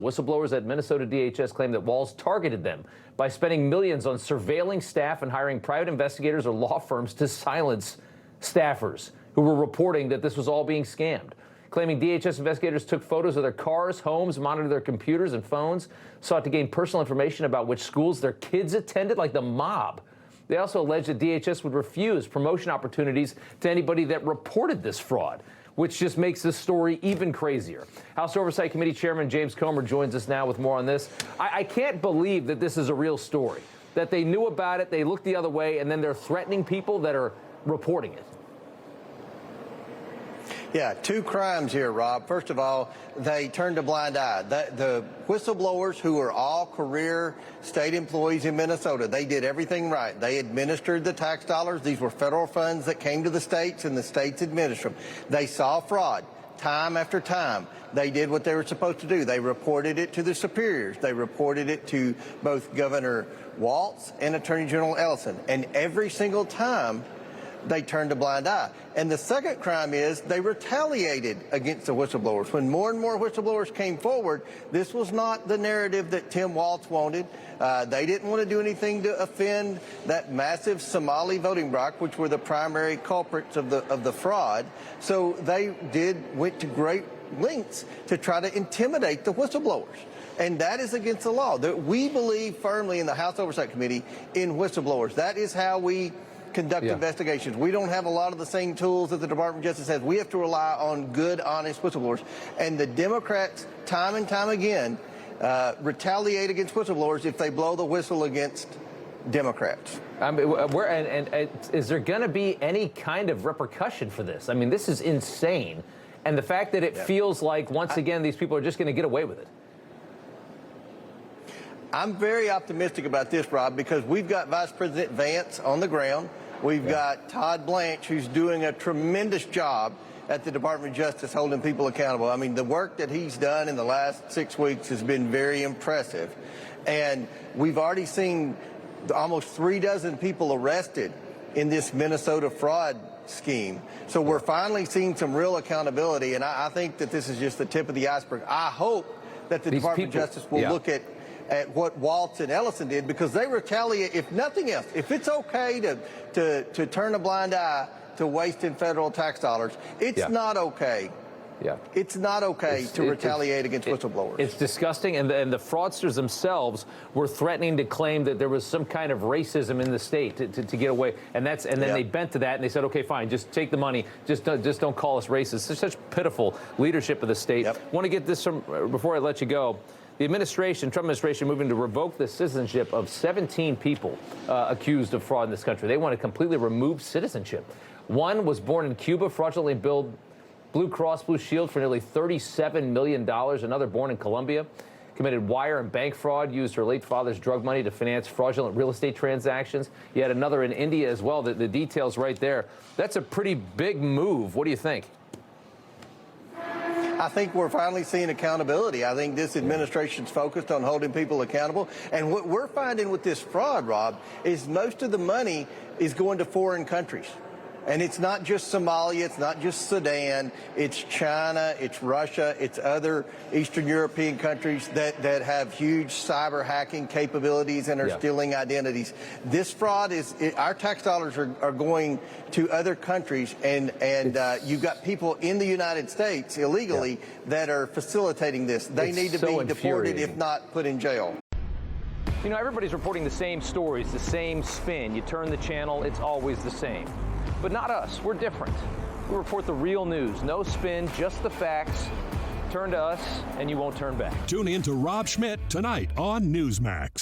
Whistleblowers at Minnesota DHS claim that Walz targeted them by spending millions on surveilling staff and hiring private investigators or law firms to silence staffers who were reporting that this was all being scammed. Claiming DHS investigators took photos of their cars, homes, monitored their computers and phones, sought to gain personal information about which schools their kids attended, like the mob. They also alleged that DHS would refuse promotion opportunities to anybody that reported this fraud, which just makes this story even crazier. House Oversight Committee Chairman James Comer joins us now with more on this. I can't believe that this is a real story, that they knew about it, they looked the other way, and then they're threatening people that are reporting it. Yeah, two crimes here, Rob. First of all, they turned a blind eye. The whistleblowers, who are all career state employees in Minnesota, they did everything right. They administered the tax dollars. These were federal funds that came to the states, and the states administered them. They saw fraud time after time. They did what they were supposed to do. They reported it to the superiors. They reported it to both Governor Walz and Attorney General Ellison. And every single time, they turned a blind eye. And the second crime is they retaliated against the whistleblowers. When more and more whistleblowers came forward, this was not the narrative that Tim Walz wanted. They didn't want to do anything to offend that massive Somali voting bloc, which were the primary culprits of the fraud. So they went to great lengths to try to intimidate the whistleblowers. And that is against the law. We believe firmly in the House Oversight Committee in whistleblowers. That is how we conduct investigations. We don't have a lot of the same tools that the Department of Justice has. We have to rely on good, honest whistleblowers. And the Democrats, time and time again, retaliate against whistleblowers if they blow the whistle against Democrats. Is there going to be any kind of repercussion for this? I mean, this is insane. And the fact that it feels like, once again, these people are just going to get away with it. I'm very optimistic about this, Rob, because we've got Vice President Vance on the ground. We've got Todd Blanche, who's doing a tremendous job at the Department of Justice holding people accountable. I mean, the work that he's done in the last 6 weeks has been very impressive. And we've already seen almost 36 people arrested in this Minnesota fraud scheme. So we're finally seeing some real accountability, and I think that this is just the tip of the iceberg. I hope that the Department of Justice will look at what Walz and Ellison did, because they retaliate, if nothing else. If it's okay to turn a blind eye to wasting federal tax dollars, it's not okay. It's not okay to retaliate against whistleblowers. It's disgusting, and the fraudsters themselves were threatening to claim that there was some kind of racism in the state to get away, and then they bent to that, and they said, okay, fine, just take the money, just don't call us racist. It's such pitiful leadership of the state. Want to get this from, before I let you go. The Trump administration, moving to revoke the citizenship of 17 people accused of fraud in this country. They want to completely remove citizenship. One was born in Cuba, fraudulently billed Blue Cross Blue Shield for nearly $37 million. Another born in Colombia committed wire and bank fraud, used her late father's drug money to finance fraudulent real estate transactions. You had another in India as well. The details right there. That's a pretty big move. What do you think? I think we're finally seeing accountability. I think this administration's focused on holding people accountable. And what we're finding with this fraud, Rob, is most of the money is going to foreign countries. And it's not just Somalia, it's not just Sudan, it's China, it's Russia, it's other Eastern European countries that have huge cyber hacking capabilities and are stealing identities. This fraud our tax dollars are going to other countries, and you've got people in the United States illegally that are facilitating this. They need to be deported, if not put in jail. You know, everybody's reporting the same stories, the same spin. You turn the channel, it's always the same. But not us. We're different. We report the real news. No spin, just the facts. Turn to us, and you won't turn back. Tune in to Rob Schmitt Tonight on Newsmax.